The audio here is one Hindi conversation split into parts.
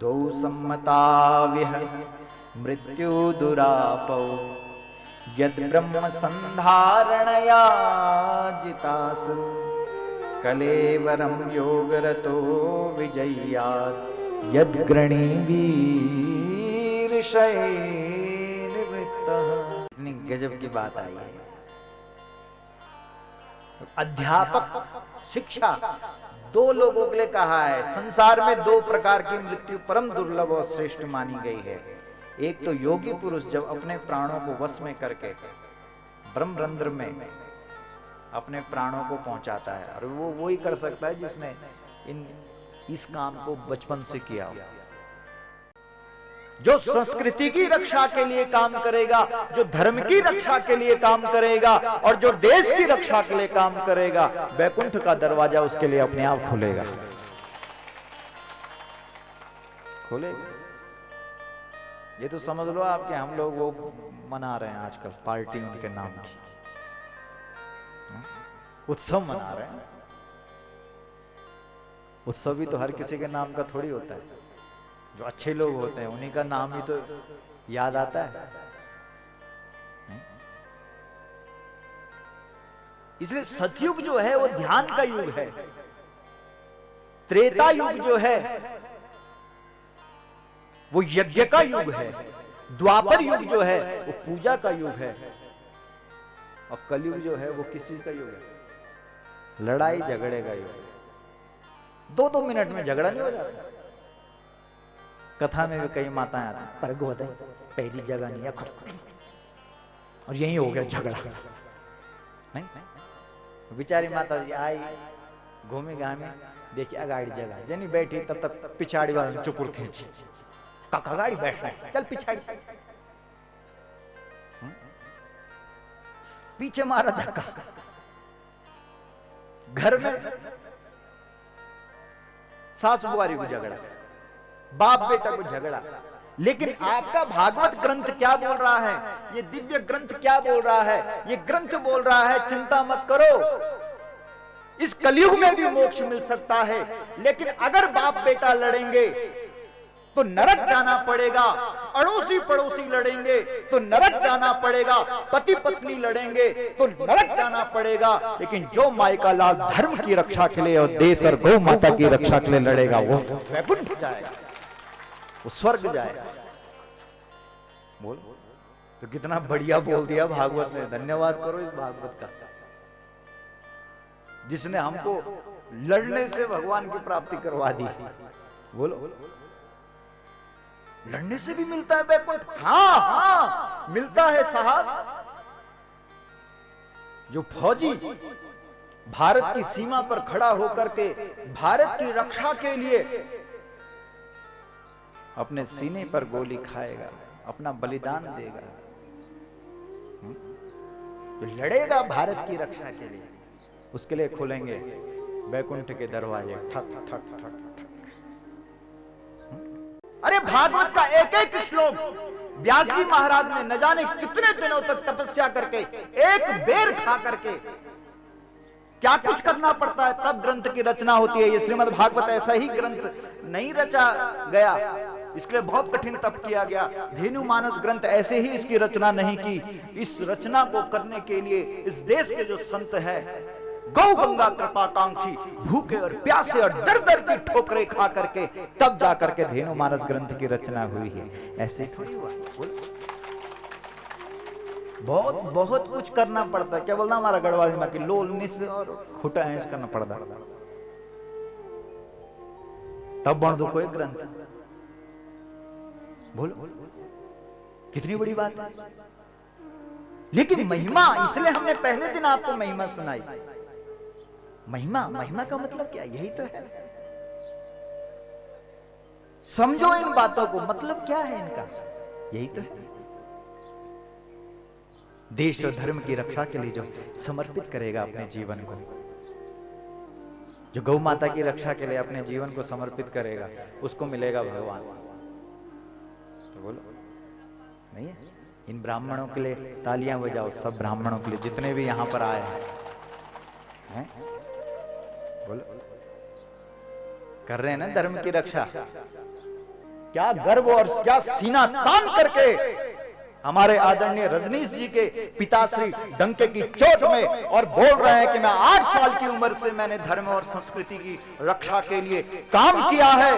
दो सम्मता विह मृत्यु दुरापौ यद ब्रह्म संधारणया जितासु कलेवरम योगरतो विजयात् यद ग्रणी वीर निवृत्तः। इतनी गजब की बात आई है। अध्यापक शिक्षा दो लोगों के लिए कहा है। संसार में दो प्रकार की मृत्यु परम दुर्लभ और श्रेष्ठ मानी गई है। एक तो योगी पुरुष जब अपने प्राणों को वश में करके ब्रह्मरंध्र में अपने प्राणों को पहुंचाता है, और वो ही कर सकता है जिसने इस काम को बचपन से किया हो। जो संस्कृति की रक्षा के लिए काम करेगा, जो धर्म की रक्षा के लिए काम करेगा, और जो देश की रक्षा के लिए काम करेगा, वैकुंठ का दरवाजा उसके लिए अपने आप खुलेगा। खुलेगा। ये तो समझ लो आपके हम लोग वो मना रहे हैं आजकल पार्टी उनके नाम की, उत्सव मना रहे हैं। उत्सव भी तो हर किसी के नाम का थोड़ी होता है। जो अच्छे लोग होते हैं उन्हीं का नाम ही तो याद आता है। इसलिए सतयुग जो है वो ध्यान का युग है। त्रेता युग जो है वो यज्ञ का युग है। द्वापर युग जो है वो पूजा का युग है। और कलयुग जो है वो किस चीज का युग है? लड़ाई झगड़े का युग। 2-2 मिनट में झगड़ा नहीं हो जाता। कथा में भी कई माताएं आती पर गोदे पहली जगह नहीं है, और यही हो गया झगड़ा। नहीं, बेचारी माता जी आई घूमी घामी, देखिए अगाड़ी जगह जनी बैठी, तब तक पिछाड़ी वाले चुपुर खींची, काका गाड़ी बैठ रहा है, चल पिछाड़ी। पीछे मारा धक्का। घर में सास बुआरी को झगड़ा, बाप बेटा को झगड़ा। लेकिन आपका भागवत ग्रंथ क्या बोल रहा है? ये दिव्य ग्रंथ क्या बोल रहा है? ये ग्रंथ बोल रहा है चिंता मत करो, इस कलयुग में भी मोक्ष मिल सकता है। लेकिन अगर बाप बेटा लड़ेंगे तो नरक जाना पड़ेगा, अड़ोसी पड़ोसी लड़ेंगे तो नरक जाना पड़ेगा, पति पत्नी लड़ेंगे तो नरक जाना पड़ेगा। लेकिन जो माई का लाल धर्म की रक्षा के लिए और देश और गौ माता की रक्षा के लिए लड़ेगा वो वैकुंठ जाएगा, वो स्वर्ग जाएगा। बोल तो कितना बढ़िया बोल दिया भागवत ने। धन्यवाद करो इस भागवत का, जिसने हमको लड़ने से भगवान की प्राप्ति करवा दी। बोलो, लड़ने से भी मिलता है वैकुंठ? हाँ हाँ मिलता है साहब। जो फौजी भारत की सीमा पर खड़ा होकर के भारत की रक्षा के लिए अपने सीने पर गोली खाएगा, अपना बलिदान देगा, तो लड़ेगा भारत की रक्षा के लिए, उसके लिए खुलेंगे वैकुंठ के दरवाजे ठक ठक ठक ठक। अरे भागवत का एक एक श्लोक व्यास जी महाराज ने न जाने कितने दिनों तक तपस्या करके, एक बेर खा करके, क्या कुछ करना पड़ता है तब ग्रंथ की रचना होती है। ये श्रीमद् भागवत ऐसा ही ग्रंथ नहीं रचा गया, इसके लिए बहुत कठिन तप किया गया। धेनु मानस ग्रंथ ऐसे ही इसकी रचना नहीं की। इस रचना को करने के लिए इस देश के जो संत है, गौ गंगा कृपाकांक्षी, भूखे और प्यासे और दर दर की ठोकरें खा करके तब जाकर के धेनु मानस ग्रंथ की रचना हुई है। ऐसे थोड़ी हुआ। बहुत बहुत कुछ करना पड़ता है। क्या बोलना हमारा गढ़वाल में कि लोल निस और खुटा है करना पड़ता, तब बन दो कोई ग्रंथ। बोलो कितनी बड़ी बात है। लेकिन महिमा, इसलिए हमने पहले दिन आपको महिमा सुनाई। महिमा, महिमा का मतलब क्या? यही तो है। समझो इन बातों को, मतलब क्या है इनका? यही तो है। देश और धर्म की रक्षा के लिए जो समर्पित करेगा अपने जीवन को, जो गौ माता की रक्षा के लिए अपने जीवन को समर्पित करेगा, उसको मिलेगा भगवान। तो बोलो नहीं है? इन ब्राह्मणों के लिए तालियां बजाओ, सब ब्राह्मणों के लिए जितने भी यहां पर आए हैं। बोलो कर रहे हैं ना धर्म की रक्षा। क्या गर्व और क्या सीना तान करके हमारे आदरणीय रजनीश जी के पिताश्री डंके की चोट में और बोल रहे हैं कि मैं 8 साल की उम्र से मैंने धर्म और संस्कृति की रक्षा के लिए काम किया है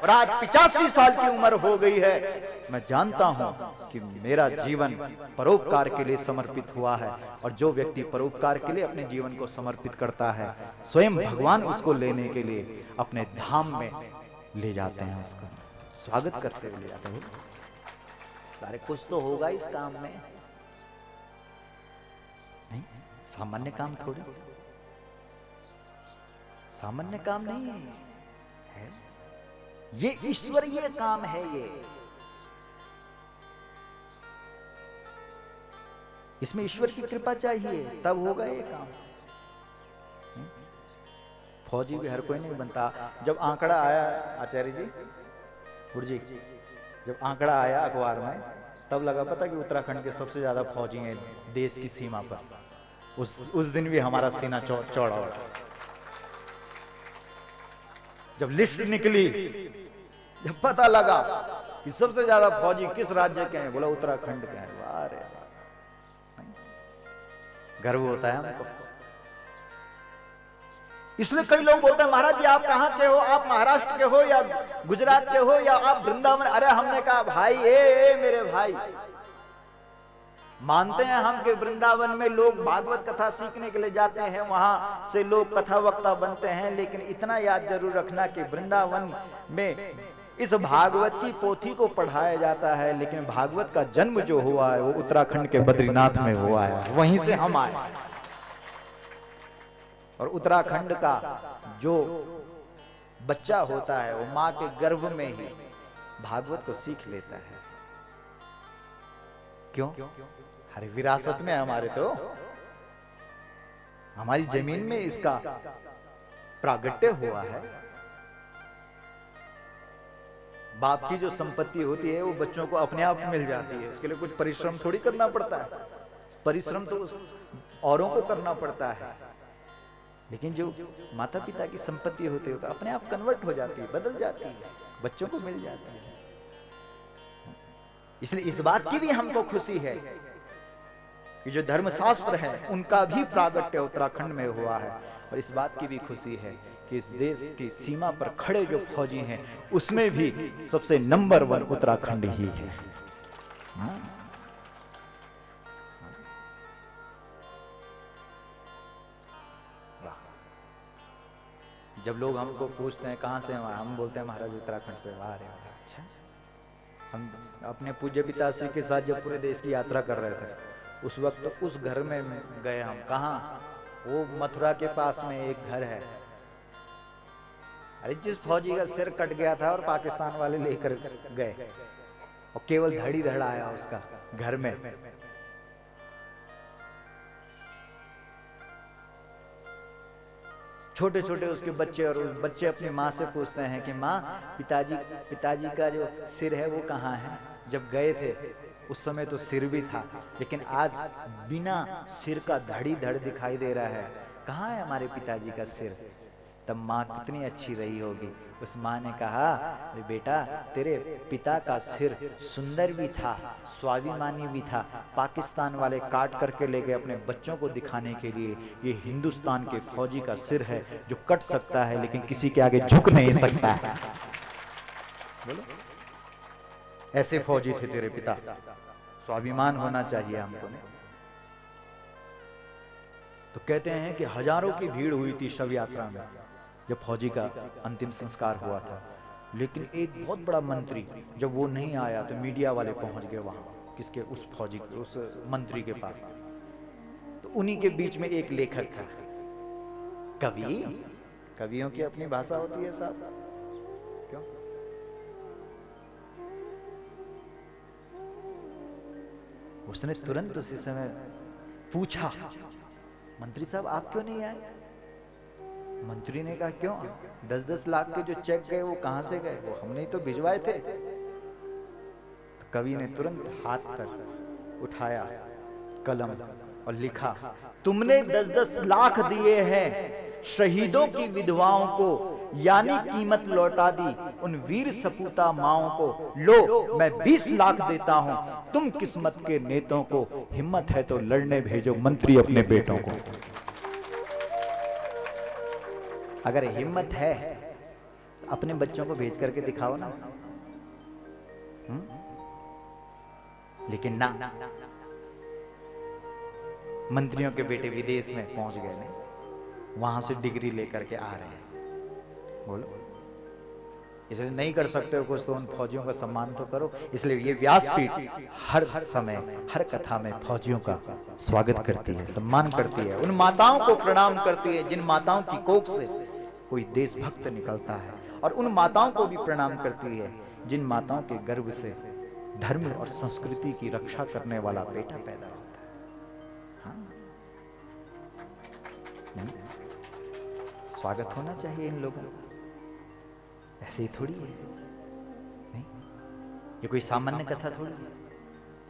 और आज 85 साल की उम्र हो गई है। मैं जानता हूं कि मेरा जीवन परोपकार के लिए समर्पित हुआ है और जो व्यक्ति परोपकार के लिए अपने जीवन को समर्पित करता है स्वयं भगवान उसको लेने के लिए अपने धाम में ले जाते हैं, उसका स्वागत करते हुए ले जाते हैं। अरे कुछ तो होगा इस काम में, नहीं सामान्य काम थोड़ी, सामान्य काम नहीं है, ये ईश्वरीय काम है। ये इसमें ईश्वर की कृपा चाहिए तब होगा ये काम। फौजी भी हर कोई नहीं बनता। जब आंकड़ा आया आचार्य जी गुरु जी, जब आंकड़ा आया अखबार में तब लगा पता कि उत्तराखंड के सबसे ज्यादा फौजी हैं देश की सीमा पर। उस दिन भी हमारा सीना चौड़ा हो। जब लिस्ट निकली, जब पता लगा कि सबसे ज्यादा फौजी किस राज्य के हैं, बोला उत्तराखंड के हैं। वाह रे वाह, गर्व होता है हमको। इसलिए कई लोग बोलते हैं महाराज जी आप कहां के हो, आप महाराष्ट्र के हो या गुजरात के हो या आप वृंदावन। अरे हमने कहा भाई ए मेरे भाई, मानते हैं हम कि वृंदावन में लोग भागवत कथा सीखने के लिए जाते हैं, वहां से लोग कथा वक्ता बनते हैं, लेकिन इतना याद जरूर रखना कि वृंदावन में इस भागवत की पोथी को पढ़ाया जाता है, लेकिन भागवत का जन्म जो हुआ है वो उत्तराखंड के बद्रीनाथ में हुआ है, वहीं से हम आए। और उत्तराखंड का जो बच्चा होता है वो मां के गर्भ में ही भागवत को सीख लेता है। क्यों? अरे विरासत में हमारे, तो हमारी जमीन में इसका प्रागट्य हुआ है। बाप की जो संपत्ति होती है वो बच्चों को अपने आप मिल जाती है, उसके लिए कुछ परिश्रम थोड़ी करना पड़ता है। परिश्रम तो औरों को करना पड़ता है, लेकिन जो माता पिता की संपत्ति होती है तो अपने आप कन्वर्ट हो जाती है, बदल जाती है, बच्चों को मिल जाती है। इसलिए इस बात की भी हमको खुशी है कि जो धर्मशास्त्र है उनका भी प्रागट्य उत्तराखंड में हुआ है। और इस बात की भी खुशी है कि इस देश की सीमा पर खड़े जो फौजी हैं उसमें भी सबसे नंबर 1 उत्तराखंड ही है। जब लोग हमको पूछते हैं कहां से हम बोलते हैं महाराज उत्तराखंड से। वाह रे वाह, अच्छा। हम अपने पूज्य पिताश्री के साथ जब पूरे देश की यात्रा कर रहे थे उस वक्त उस घर में गए हम। कहां? वो मथुरा के पास में एक घर है। अरे जिस फौजी का सिर कट गया था और पाकिस्तान वाले लेकर गए और केवल धड़ी धड़ आया उसका घर में। छोटे छोटे उसके बच्चे, और उस बच्चे अपनी माँ से पूछते हैं कि माँ पिताजी का जो सिर है वो कहाँ है। जब गए थे उस समय तो सिर भी था, लेकिन आज बिना सिर का धड़ी धड़ दिखाई दे रहा है। कहाँ है हमारे पिताजी का सिर? तब माँ कितनी अच्छी रही होगी। उस माँ ने कहा अरे बेटा तेरे पिता का सिर सुंदर भी था, स्वाभिमानी भी था। पाकिस्तान वाले काट करके ले गए अपने बच्चों को दिखाने के लिए। ये हिंदुस्तान के फौजी का सिर है जो कट सकता है लेकिन किसी के आगे झुक नहीं सकता है। बोलो, ऐसे फौजी थे तेरे पिता। स्वाभिमान होना चाहिए हमको। तो कहते हैं कि हजारों की भीड़ हुई थी शव यात्रा में जब फौजी का अंतिम संस्कार हुआ था, लेकिन एक बहुत बड़ा मंत्री जब वो नहीं आया तो मीडिया वाले पहुंच गए वहां, किसके? उस फौजी के, उस मंत्री के पास। तो उन्हीं के बीच में एक लेखक था, कवि। कवियों की अपनी भाषा होती है साहब। क्यों? उसने तुरंत उसी समय पूछा मंत्री साहब आप क्यों नहीं आए? मंत्री ने कहा क्यों? 10-10 लाख के जो चेक गए वो कहां से गए? वो हमने तो भिजवाए थे। तो कवि ने तुरंत हाथ पर उठाया कलम और लिखा तुमने 10-10 लाख दिए हैं शहीदों की विधवाओं को, यानी कीमत लौटा दी उन वीर सपूता माओं को, लो मैं 20 लाख देता हूं, तुम किस्मत के नेतों को, हिम्मत है तो लड़ने भेजो मंत्री अपने बेटों को। अगर हिम्मत है अपने बच्चों को भेज करके दिखाओ ना। लेकिन ना, मंत्रियों के बेटे विदेश में पहुंच गए ने, वहां से डिग्री लेकर के आ रहे हैं। बोलो, इसलिए नहीं कर सकते हो कुछ तो उन फौजियों का सम्मान तो करो। इसलिए ये व्यासपीठ हर समय हर कथा में फौजियों का स्वागत करती है, सम्मान करती है, उन माताओं को प्रणाम करती है जिन माताओं की कोख से कोई देशभक्त निकलता है, और उन माताओं को भी प्रणाम करती है जिन माताओं के गर्भ से धर्म और संस्कृति की रक्षा करने वाला बेटा पैदा होता है। हाँ? नहीं, स्वागत होना चाहिए इन लोगों का, ऐसे ही थोड़ी है। नहीं, ये कोई सामान्य कथा थोड़ी है।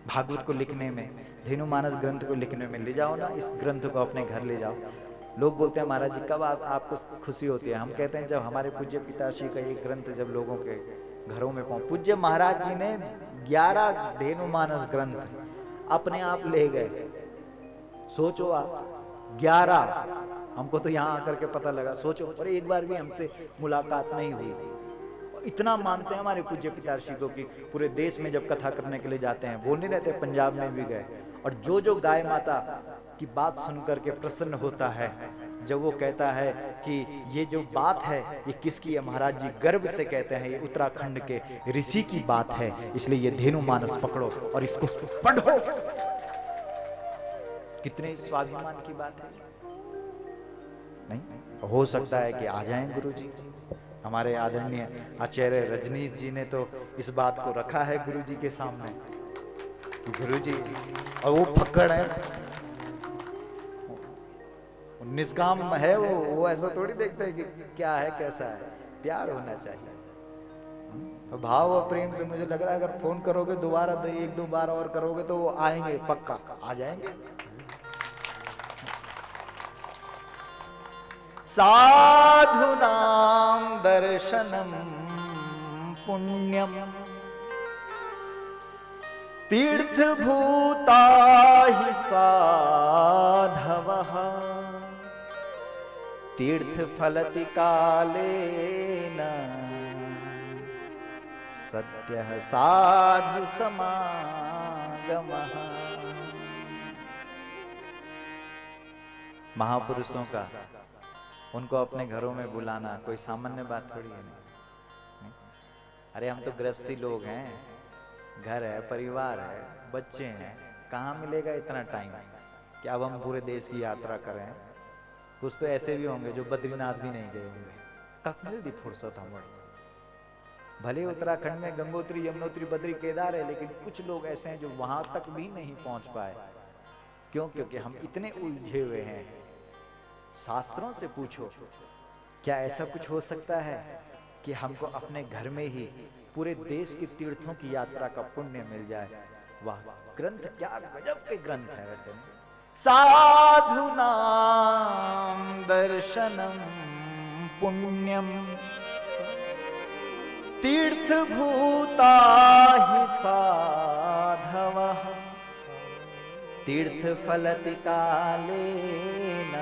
भागवत को लिखने में, धेनुमानस ग्रंथ को लिखने में, ले जाओ ना इस ग्रंथ को अपने घर ले जाओ। लोग बोलते हैं महाराज जी कब आपको खुशी होती है? हम कहते हैं जब हमारे पूज्य पिताश्री का ये ग्रंथ जब लोगों के घरों में पहुंच। पूज्य महाराज जी ने 11 धेनुमानस ग्रंथ अपने आप ले गए। सोचो आप, 11। हमको तो यहाँ आकर के पता लगा, सोचो, और एक बार भी हमसे मुलाकात नहीं हुई। इतना मानते हैं हमारे पूज्य पिताश्री को कि पूरे देश में जब कथा करने के लिए जाते हैं, बोल नहीं रहते, पंजाब में भी गए, और जो गाय माता की बात सुनकर के प्रसन्न होता है, जब वो कहता है कि ये जो बात है ये किसकी है महाराज जी, गर्व से कहते हैं ये उत्तराखंड के ऋषि की बात है, इसलिए ये धेनुमानस पकड़ो और इसको पढ़ो। कितने स्वाभिमान की बात है। नहीं हो सकता है कि आ जाएं गुरुजी। हमारे आदरणीय आचार्य रजनीश जी ने तो इस बात को रखा है गुरुजी के सामने कि गुरुजी, और वो फक्कड़ है, निष्काम है वो ऐसा थोड़ी देखते हैं कि क्या है कैसा है। प्यार होना चाहिए, भाव और प्रेम से। मुझे लग रहा है अगर फोन करोगे दोबारा तो 1-2 बार और करोगे तो वो आएंगे, पक्का आ जाएंगे। साधुनां दर्शनम पुण्यम तीर्थभूता हि साधवः तीर्थफलति कालेन सद्यः साधु समागमः। महापुरुषों का उनको अपने घरों में बुलाना कोई सामान्य बात थोड़ी है। नहीं? अरे हम तो गृहस्थी लोग हैं, घर है, परिवार है, बच्चे हैं, कहाँ मिलेगा इतना टाइम कि अब हम पूरे देश की यात्रा करें। कुछ तो ऐसे भी होंगे जो बद्रीनाथ भी नहीं गए होंगे, कब मिल दी फुर्सत हमें। भले उत्तराखंड में गंगोत्री, यमुनोत्री, बद्री, केदार है, लेकिन कुछ लोग ऐसे हैं जो वहां तक भी नहीं पहुंच पाए। क्यों? क्योंकि हम इतने उलझे हुए हैं। शास्त्रों से पूछो, क्या ऐसा कुछ हो सकता है कि हमको अपने घर में ही पूरे देश के तीर्थों की यात्रा का पुण्य मिल जाए? वाह, ग्रंथ क्या गजब के ग्रंथ है वैसे। साधुनां दर्शनम पुण्यम तीर्थभूता हि साधवः तीर्थफलति कालेन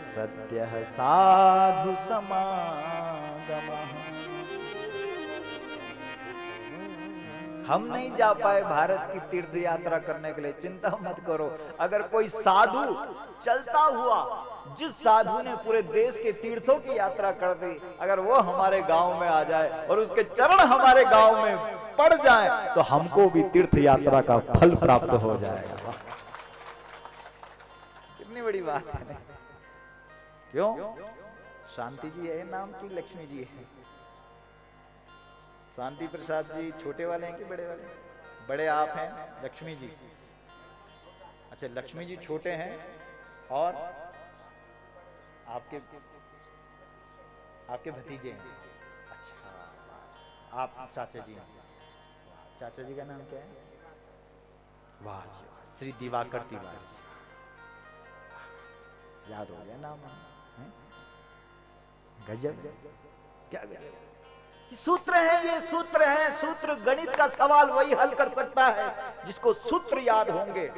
सद्यः साधु समागमः। हम नहीं जा पाए भारत की तीर्थ यात्रा करने के लिए, चिंता मत करो। अगर कोई साधु चलता हुआ, जिस साधु ने पूरे देश के तीर्थों की यात्रा कर दी, अगर वो हमारे गांव में आ जाए और उसके चरण हमारे गांव में पड़ जाए तो हमको भी तीर्थ यात्रा का फल प्राप्त हो जाएगा। कितनी बड़ी बात है। क्यों? शांति जी है नाम की, लक्ष्मी जी है। शांति प्रसाद जी छोटे वाले हैं कि बड़े वाले? बड़े आप हैं, लक्ष्मी जी। अच्छा, लक्ष्मी जी छोटे हैं और आपके भतीजे हैं। अच्छा, आप चाचा जी हैं। चाचा जी का नाम क्या है? वाह जी, श्री दिवाकर तिवारी। याद हो गया नाम है? गजब, क्या सूत्र है, ये सूत्र है। सूत्र गणित का सवाल वही हल कर सकता है जिसको सूत्र याद होंगे।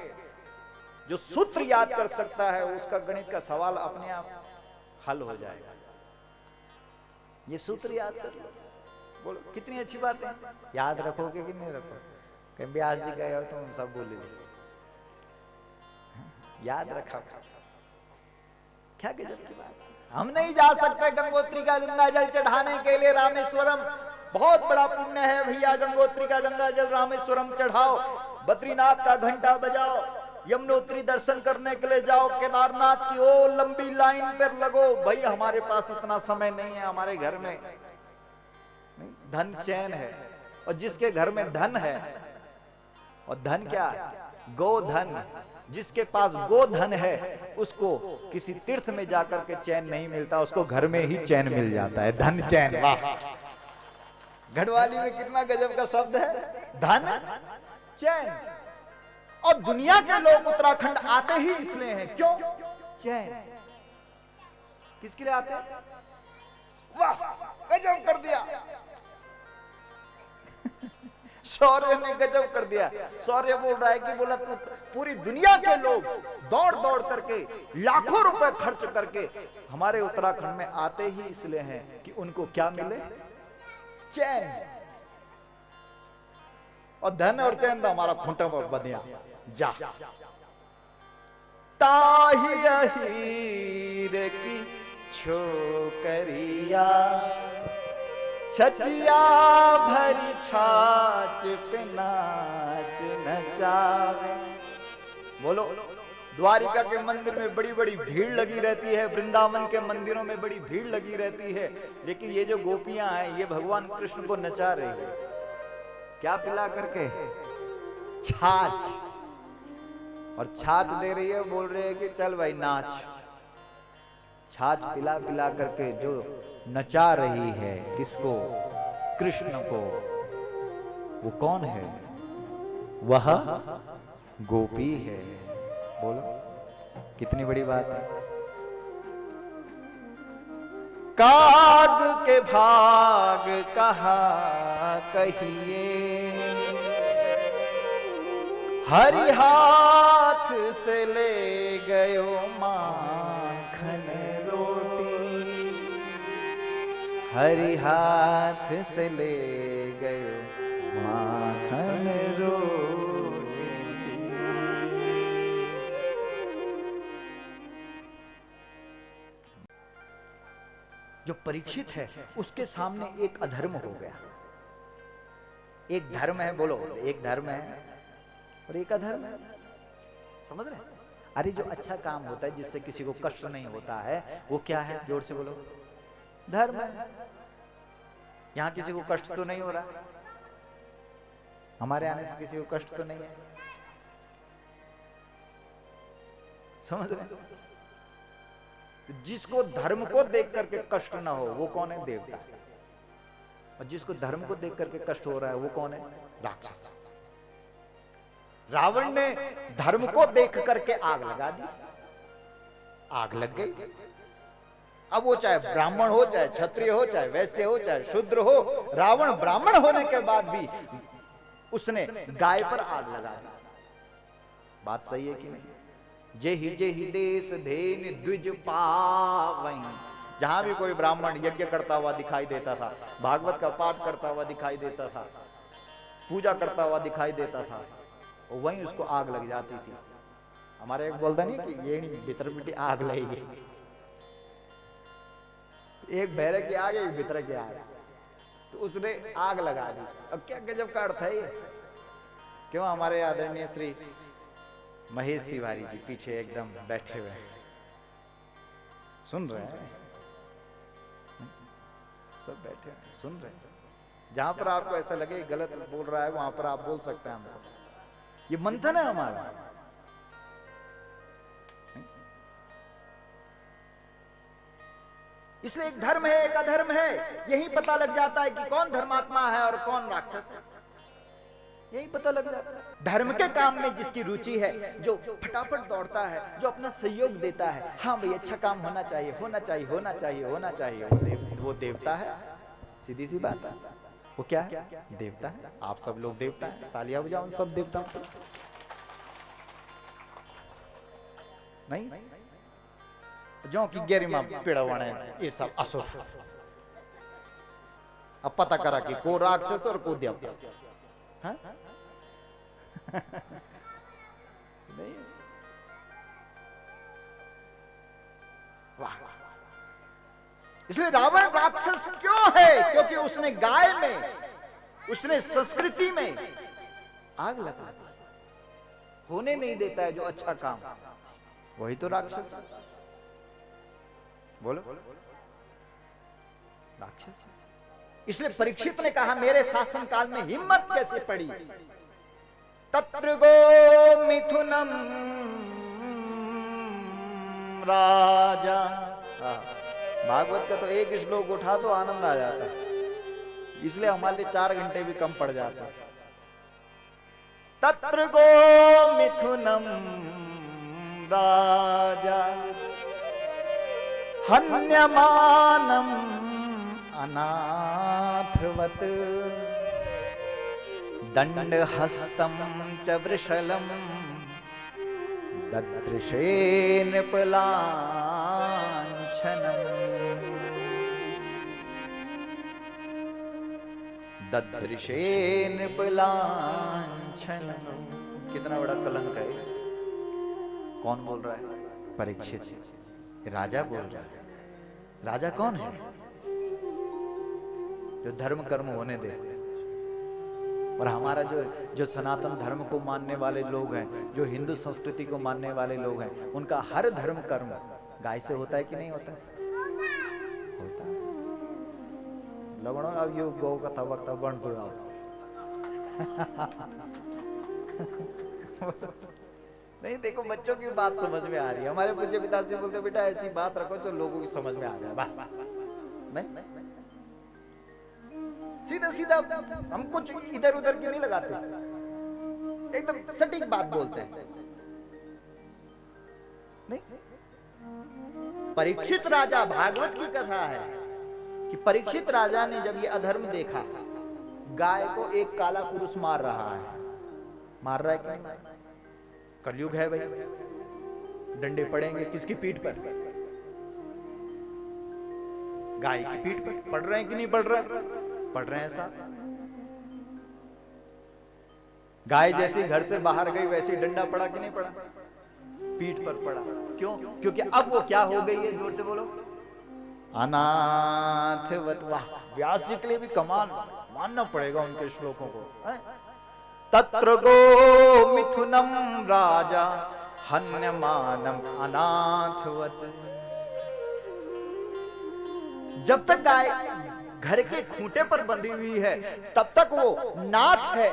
जो सूत्र याद कर सकता है उसका गणित का सवाल अपने आप हल हो जाएगा। ये सूत्र याद कर लो। बोलो कितनी अच्छी बात है। याद रखोगे कि नहीं रखोगे? कहीं ब्यास जी गए हो तुम सब बोले याद रखा। क्या गजब की बात। हम नहीं जा सकते गंगोत्री का गंगा जल चढ़ाने के लिए रामेश्वरम। बहुत बड़ा पुण्य है भैया, गंगोत्री का गंगा जल रामेश्वरम चढ़ाओ, बद्रीनाथ का घंटा बजाओ, यमुनोत्री दर्शन करने के लिए जाओ, केदारनाथ की ओ लंबी लाइन पर लगो। भाई हमारे पास इतना समय नहीं है। हमारे घर में धन चैन है, और जिसके घर में धन है, और धन क्या है? गोधन। जिसके पास गोधन है उसको किसी तीर्थ में जाकर के चैन नहीं मिलता, उसको घर में ही चैन मिल जाता है। धन चैन। वाह, गढ़वाली में कितना गजब का शब्द है, धन चैन। और दुनिया के लोग उत्तराखंड आते ही इसलिए हैं, क्यों? चैन। किसके लिए आते हैं? वाह, गजब कर दिया शौर्य ने, गजब कर दिया। शौर्य बोल रहा है कि बोला तू पूरी दुनिया के लोग दौड़ दौड़ करके लाखों रुपए खर्च करके हमारे उत्तराखंड में आते ही इसलिए हैं कि उनको क्या मिले? चैन। और धन और चैन तो हमारा खूंटा और बदिया जा। ताहिर हीर की छोकरिया, छचिया भरी छाछ पे नाच नचावे। बोलो, द्वारिका के मंदिर में बड़ी बड़ी भीड़ लगी रहती है, वृंदावन के मंदिरों में बड़ी भीड़ लगी रहती है, लेकिन ये जो गोपियां हैं ये भगवान कृष्ण को नचा रही है। क्या पिला करके? छाछ। और छाछ दे रही है, बोल रहे हैं कि चल भाई नाच। छाछ पिला पिला करके जो नचा रही है, किसको? कृष्ण को। वो कौन है? वह गोपी है। बोलो कितनी बड़ी बात है। काग के भाग कहा कहिए, हरि हाथ से ले गयो माखन रोटी, हरि हाथ से ले गयो माखन रोटी। जो परीक्षित है उसके सामने एक अधर्म हो गया। एक धर्म है, बोलो, एक धर्म है और एक अधर्म है। समझ रहे? अरे जो अच्छा काम होता है जिससे किसी को कष्ट नहीं होता है वो क्या है? जोर से बोलो। धर्म है। यहां किसी को कष्ट तो नहीं हो रहा, हमारे आने से किसी को कष्ट तो नहीं है। समझ रहे? जिसको धर्म को देख करके कष्ट ना हो वो कौन है? देवता। और जिसको धर्म को देख करके कष्ट हो रहा है वो कौन है? राक्षस। रावण ने धर्म को देख करके आग लगा दी, आग लग गई। अब वो चाहे ब्राह्मण हो, चाहे क्षत्रिय हो, चाहे वैश्य हो, चाहे शूद्र हो, रावण ब्राह्मण होने के बाद भी उसने गाय पर आग लगा दी। बात सही है कि नहीं? जेहि जेहि देश धेन द्विज पावई। जहां भी कोई ब्राह्मण यज्ञ करता हुआ दिखाई देता था, भागवत का पाठ करता हुआ दिखाई देता था, पूजा करता हुआ दिखाई देता था, वहीं उसको आग लग जाती थी। हमारे एक बोलता नहीं कि ये नहीं भीतर बेटी आग लगेगी। एक बहरे की आग, एक भीतर की आग, तो उसने आग लगा दी। अब क्या गजब का अर्थ है ये। क्यों? हमारे आदरणीय श्री महेश तिवारी जी पीछे एकदम बैठे हुए हैं, सुन रहे हैं, सब बैठे हैं सुन रहे हैं। जहां पर आपको ऐसा लगे गलत बोल रहा है वहां पर आप बोल सकते हैं हमको। ये मंथन है हमारा। इसलिए एक धर्म है, एक अधर्म है। यही पता लग जाता है कि कौन धर्मात्मा है और कौन राक्षस है। यही पता लग जाता है। धर्म के काम में जिसकी रुचि है, जो फटाफट दौड़ता है, जो अपना सहयोग देता है, हाँ भाई अच्छा काम होना चाहिए, होना चाहिए, होना चाहिए, होना चाहिए, वो देवता है। सीधी सी बात है। वो क्या है? देवता है। आप सब लोग देवता है, तालियां बजाओ उन सब देवताओं को। नहीं जो कि गरिमा पिड़वाणे ये सब असुर। अब पता करा कि को राक्षस और को देवता। हाँ? नहीं। वाह। इसलिए रावण राक्षस क्यों है? क्योंकि उसने गाय में, उसने संस्कृति में आग लगा दी। होने नहीं देता है जो अच्छा काम, वही तो राक्षस है। बोलो राक्षस। इसलिए परीक्षित ने कहा मेरे शासन काल में हिम्मत कैसे पड़ी। तत्र गो मिथुनम राजा। भागवत का तो एक श्लोक उठा तो आनंद आ जाता है, इसलिए हमारे लिए 4 घंटे भी कम पड़ जाते हैं। तत्र गो मिथुनम राजा हन्यमानम अनाथवत दंडहस्तम च वृषलम ददृशे नृपलांछनम ददृशे नृपलांछनम। कितना बड़ा कलंक है। कौन बोल रहा है? परीक्षित। राजा बोल रहा है। राजा कौन है? जो धर्म कर्म होने दे। और हमारा जो सनातन धर्म को मानने वाले लोग हैं, जो हिंदू संस्कृति को मानने वाले लोग हैं, उनका हर धर्म कर्म गाय से होता है कि नहीं होता? होता है। लवणों अब यो गौ कथा वक्त बन तो आओ। नहीं देखो, बच्चों की बात समझ में आ रही है। हमारे पूज्य पिताजी बोलते बेटा ऐसी बात रखो जो लोगों की समझ में आ जाए, बस। नहीं सीधा सीधा हम कुछ इधर उधर की नहीं लगाते, एकदम सटीक बात बोलते हैं। नहीं, परीक्षित राजा, भागवत की कथा है कि परीक्षित राजा ने जब ये अधर्म देखा, गाय को एक काला पुरुष मार रहा है। मार रहा है क्या? कलयुग है भाई, डंडे पड़ेंगे किसकी पीठ पर? गाय की पीठ पर। पड़ रहे हैं कि नहीं पड़ रहे? पड़ रहे हैं साहब। गाय जैसी घर से बाहर गई वैसे डंडा पड़ा कि नहीं पड़ा? पीठ पर पड़ा। क्यों? क्योंकि अब वो क्या हो गई है? जोर से बोलो। अनाथवत। वाह, व्यास जी के लिए भी कमाल मानना पड़ेगा उनके श्लोकों को। तत्र गो मिथुनम राजा हन्यमानम अनाथवत। जब तक गाय घर के खूंटे पर बंधी हुई है तब तक वो नाथ है,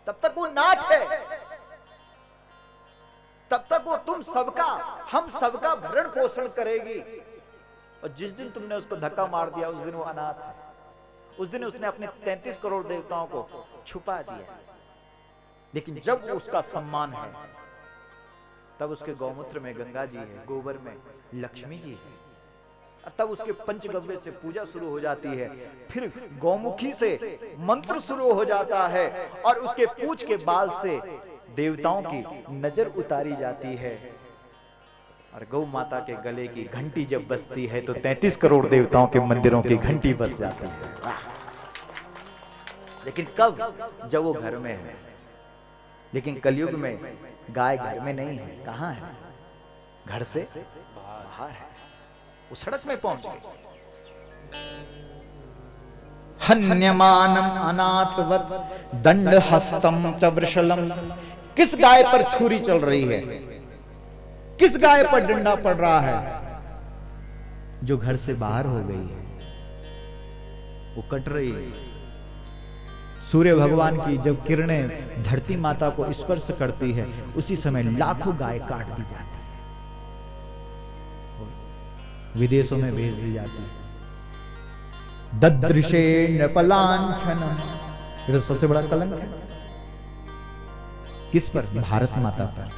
तब तक वो नाथ है, तब तक वो तुम सबका, हम सबका भरण पोषण करेगी। और जिस दिन तुमने उसको धक्का मार दिया उस दिन वो अनाथ है। उस दिन उसने अपने 33 करोड़ देवताओं को छुपा दिया। लेकिन जब उसका सम्मान है तब उसके गौमूत्र में गंगा जी है, गोबर में लक्ष्मी जी है, तब उसके पंचगव्य से पूजा शुरू हो जाती है। फिर गौमुखी से मंत्र शुरू हो जाता है और उसके पूंछ के बाल से देवताओं की नजर उतारी जाती है। और गौ माता के गले की घंटी जब बजती है तो 33 करोड़ देवताओं के मंदिरों की घंटी बज जाती है। लेकिन कब? जब वो घर में है। लेकिन कलयुग में गाय घर में नहीं है। कहां है? घर से बाहर है। वो सड़क में पहुंच गए। हन्यमानम अनाथवत दंड हस्तम च वृषलम। किस गाय पर छुरी चल रही है? किस गाय पर डंडा पड़ रहा है? जो घर से बाहर हो गई है, वो कट रही है। सूर्य भगवान की जब किरणें धरती माता को स्पर्श करती है उसी समय लाखों गाय काट दी जाती है, विदेशों में भेज दी जाती है। ददृशे नृपलांछनम। ये तो सबसे बड़ा कलंक है। किस पर? भारत माता पर।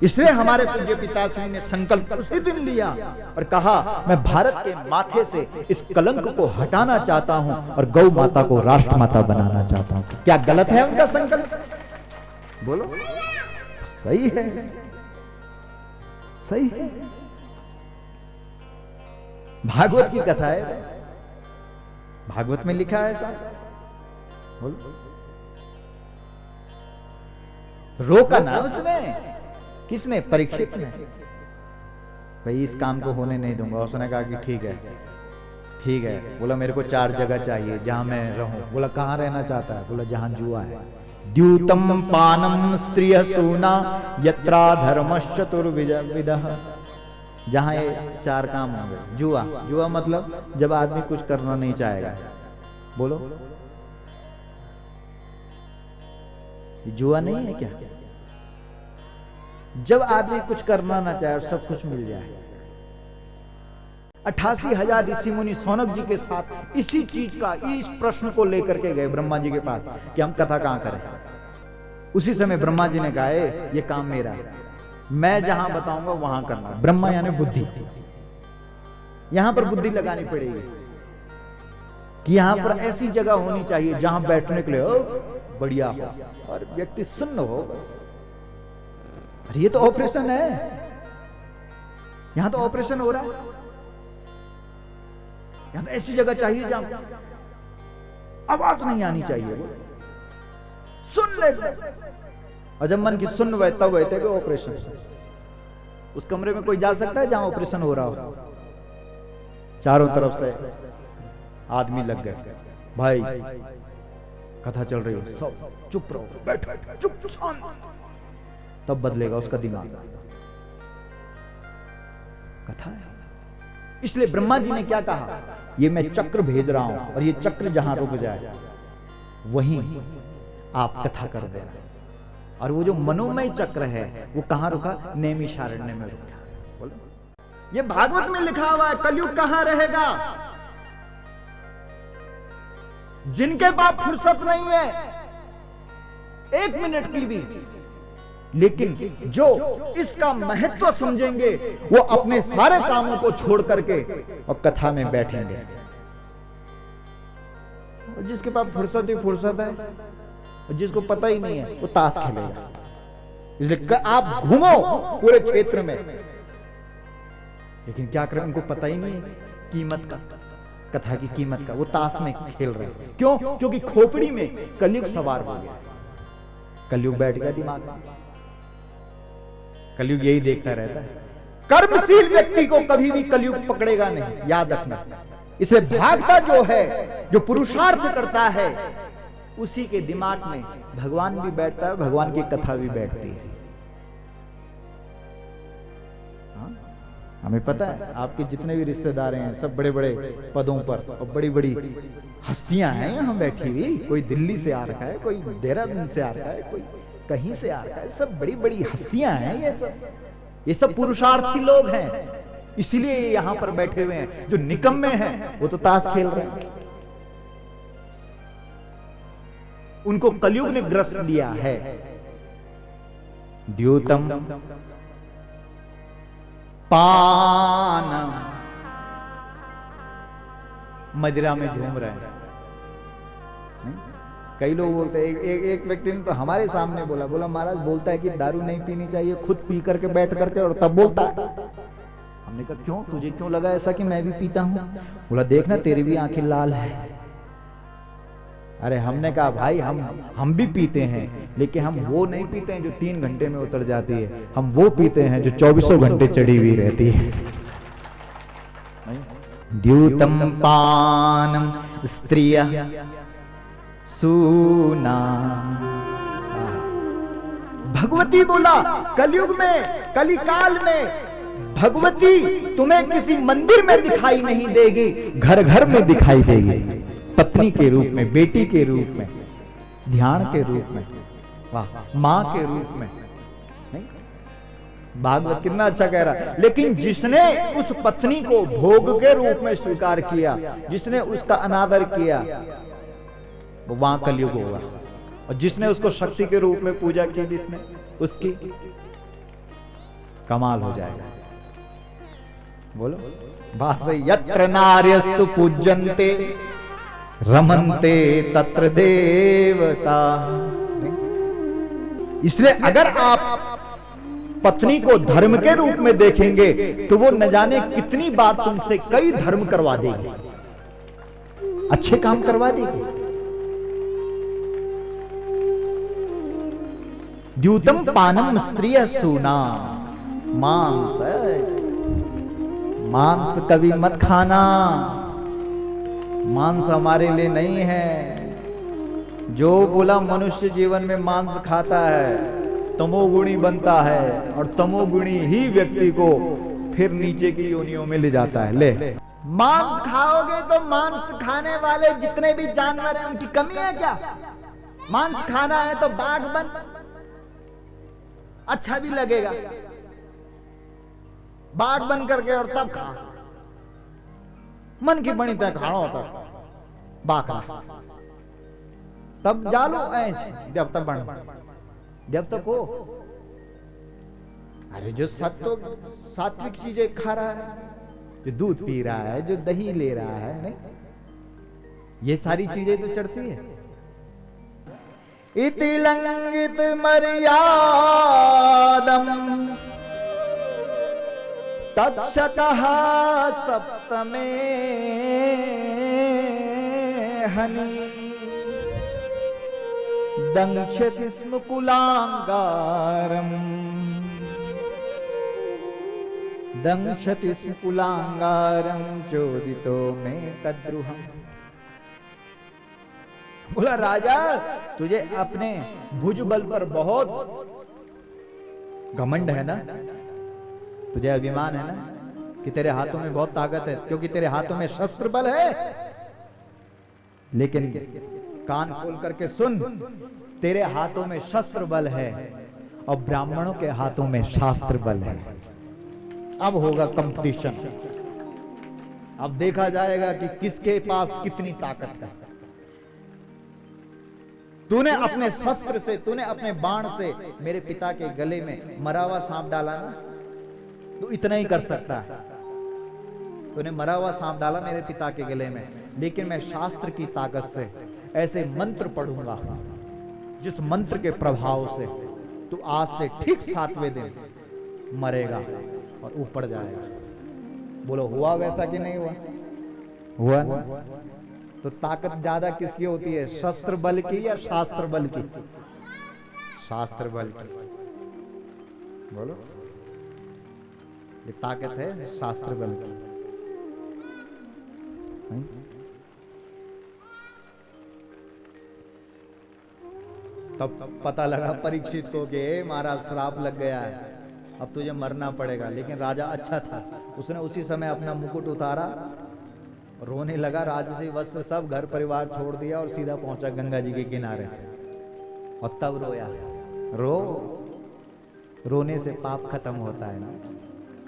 इसलिए हमारे पूज्य पिताश्री ने संकल्प उसी दिन लिया और कहा, मैं भारत के माथे से इस कलंक को हटाना चाहता हूं और गौ माता को राष्ट्र माता बनाना चाहता हूं। क्या गलत है उनका संकल्प? बोलो, सही है, सही है। भागवत की कथा है, भागवत में लिखा है ऐसा। बोलो, रोका ना उसने, किसने? परीक्षित ने। भाई इस काम को होने नहीं दूंगा। उसने कहा कि ठीक है, ठीक है। बोला मेरे को 4 जगह चाहिए जहां मैं रहूं। बोला कहां रहना चाहता है? बोला जहां जुआ है। द्यूतम पानम स्त्रिय सूना यत्रा धर्मश्चतुर्विधः, जहां ये 4 काम होंगे। जुआ, जुआ मतलब जब आदमी कुछ करना नहीं चाहेगा। बोलो, जुआ नहीं है क्या? जब आदमी कुछ करना ना चाहे और सब कुछ मिल जाए। 88,000 ऋषि मुनि सौनक जी के साथ इसी चीज का, इस प्रश्न को लेकर के गए ब्रह्मा जी के पास कि हम कथा कहां करें। उसी समय ब्रह्मा जी ने कहा, ये काम मेरा है, मैं जहां बताऊंगा वहां करना। ब्रह्मा यानी बुद्धि, यहां पर बुद्धि लगानी पड़ेगी कि यहां पर ऐसी जगह होनी चाहिए जहां बैठने के लिए बढ़िया हो और व्यक्ति सुन्न हो बस। अरे ये तो ऑपरेशन है, यहां तो ऑपरेशन हो रहा है। यहां तो ऐसी जगह चाहिए जहां आवाज नहीं आनी चाहिए, सुन ले। और जब मन की सुन हुए तब हुए थे कि ऑपरेशन। उस कमरे में कोई जा सकता है जहां ऑपरेशन हो रहा हो? चारों तरफ से आदमी लग गए। भाई कथा चल रही हो, सब चुप रहो, बैठो, चुप शांत, तब बदलेगा उसका दिमाग। कथा है। इसलिए ब्रह्मा जी ने क्या कहा, ये मैं चक्र भेज रहा हूं और ये चक्र जहां रुक जाए वहीं आप कथा कर देना। और वो जो मनोमय चक्र है वो कहां रुका? नैमिषारण्य में रुका। बोलो, ये भागवत में लिखा हुआ है। कलयुग कहां रहेगा? जिनके पास फुर्सत नहीं है 1 मिनट की भी, लेकिन जो इसका महत्व समझेंगे वो अपने सारे कामों को छोड़ करके और कथा में बैठेंगे। और जिसके पास फुर्सत ही फुर्सत है और जिसको पता ही नहीं है वो ताश खेलेगा। इसलिए आप घूमो पूरे क्षेत्र में, लेकिन क्या करें, उनको पता ही नहीं है कीमत का, कथा की कीमत का। वो ताश में खेल रहे हैं। क्यों? क्योंकि खोपड़ी में कलयुग सवार हो गया। कलयुग बैठ गया दिमाग में। कलयुग यही देखता रहता है। कर्मशील व्यक्ति को कभी भी कलयुग पकड़ेगा नहीं, याद रखना। इसलिए भागता जो है, जो पुरुषार्थ करता है, उसी के दिमाग में भगवान भी बैठता है, भगवान की कथा भी बैठती है। हमें पता है आपके जितने भी रिश्तेदार हैं सब बड़े बड़े पदों पर और बड़ी बड़ी हस्तियां हैं यहाँ बैठी हुई। कोई दिल्ली से आ रखा है, कोई देहरादून से आ रखा है, कोई कहीं से आ रखा है। सब बड़ी बड़ी हस्तियां हैं। ये सब पुरुषार्थी लोग हैं। इसीलिए ये यहाँ पर बैठे हुए हैं। जो निकम्मे हैं वो तो ताश खेल रहे हैं। उनको कलयुग ने ग्रस्त लिया है। द्यूतम पान, मदिरा में झूम रहे हैं। कई लोग बोलते हैं, एक व्यक्ति ने तो हमारे सामने बोला महाराज बोलता है कि दारू नहीं पीनी चाहिए, खुद पी करके बैठ करके और तब बोलता है। हमने कहा क्यों, तुझे क्यों लगा ऐसा कि मैं भी पीता हूं? बोला देखना तेरी भी आंखें लाल है। अरे हमने कहा भाई हम भी पीते हैं, लेकिन हम वो नहीं पीते हैं जो 3 घंटे में उतर जाती है। हम वो पीते हैं जो 24 घंटे चढ़ी हुई रहती है। द्यूतम पानम स्त्रिय सूना। भगवती बोला कलयुग में, कलिकाल में भगवती तुम्हें किसी मंदिर में दिखाई नहीं देगी, घर घर में दिखाई देगी। पत्नी के रूप में, बेटी के रूप में, ध्यान के रूप में, वाह, मां के रूप में। नहीं? भागवत कितना अच्छा कह रहा है। लेकिन जिसने उस पत्नी को भोग के रूप में स्वीकार किया, जिसने उसका अनादर किया, वो वहां कलयुग होगा। और जिसने उसको शक्ति के रूप में पूजा की, जिसने उसकी कमाल हो जाएगा। बोलो, भास यत्र नार्यस्तु पूज्यन्ते रमन्ते तत्र देवता। इसलिए अगर आप पत्नी को धर्म के रूप में देखेंगे तो वो न जाने कितनी बार तुमसे कई धर्म करवा देगी, अच्छे काम करवा देगी। द्यूतम पानम स्त्रिय सूना, मांस मांस कभी मत खाना, मांस हमारे लिए नहीं है। जो बोला मनुष्य जीवन में मांस खाता है तमोगुणी बनता है, और तमोगुणी ही व्यक्ति को फिर नीचे की योनियों में ले जाता है। ले, मांस खाओगे तो मांस खाने वाले जितने भी जानवर हैं उनकी कमी है क्या? मांस खाना है तो बाघ बन, अच्छा भी लगेगा बाघ बन करके, और तब खा, मन की बनी तय खाना होता बाघ, तब जालो ऐच जब तक बन, जब तक हो। अरे जो सात्विक चीजें खा रहा है, जो दूध पी रहा है, जो दही ले रहा है, नहीं, ये सारी चीजें तो चढ़ती है। इति लंघित मर्यादम तक्षकः सप्तमे हनि दंक्षति स्म कुलांगारम, दंक्षति स्म कुलांगारम चोदितो में तद्रुहम। बोला राजा, तुझे अपने भुजबल पर बहुत घमंड है ना, तुझे अभिमान है ना कि तेरे हाथों में बहुत ताकत है, क्योंकि तेरे हाथों में शस्त्र बल है। लेकिन कान खोल करके सुन, तेरे हाथों में शस्त्र बल है और ब्राह्मणों के हाथों में शास्त्र बल है। अब होगा कंपटीशन, अब देखा जाएगा कि किसके पास कितनी ताकत है। तूने अपने शस्त्र से, तूने अपने बाण से मेरे पिता के गले में मरा हुआ सांप डाला ना, तू इतना ही कर सकता है। तूने मरा हुआ सांप डाला मेरे पिता के गले में, लेकिन मैं शास्त्र की ताकत से ऐसे मंत्र पढ़ूंगा जिस मंत्र के प्रभाव से तू आज से ठीक 7वें दिन मरेगा और ऊपर जाएगा। बोलो, हुआ वैसा कि नहीं हुआ? हुआ ना? तो ताकत ज्यादा किसकी होती है, शस्त्र बल की या शास्त्र बल की? शास्त्र बल की। बोलो, ये ताकत है शास्त्र बल की। तब पता लगा परीक्षित को कि महाराज श्राप लग गया है, अब तुझे मरना पड़ेगा। लेकिन राजा अच्छा था, उसने उसी समय अपना मुकुट उतारा, रोने लगा, राजसी वस्त्र सब घर परिवार छोड़ दिया और सीधा पहुंचा गंगा जी के किनारे, और तब रोया। रोने से पाप खत्म होता है ना।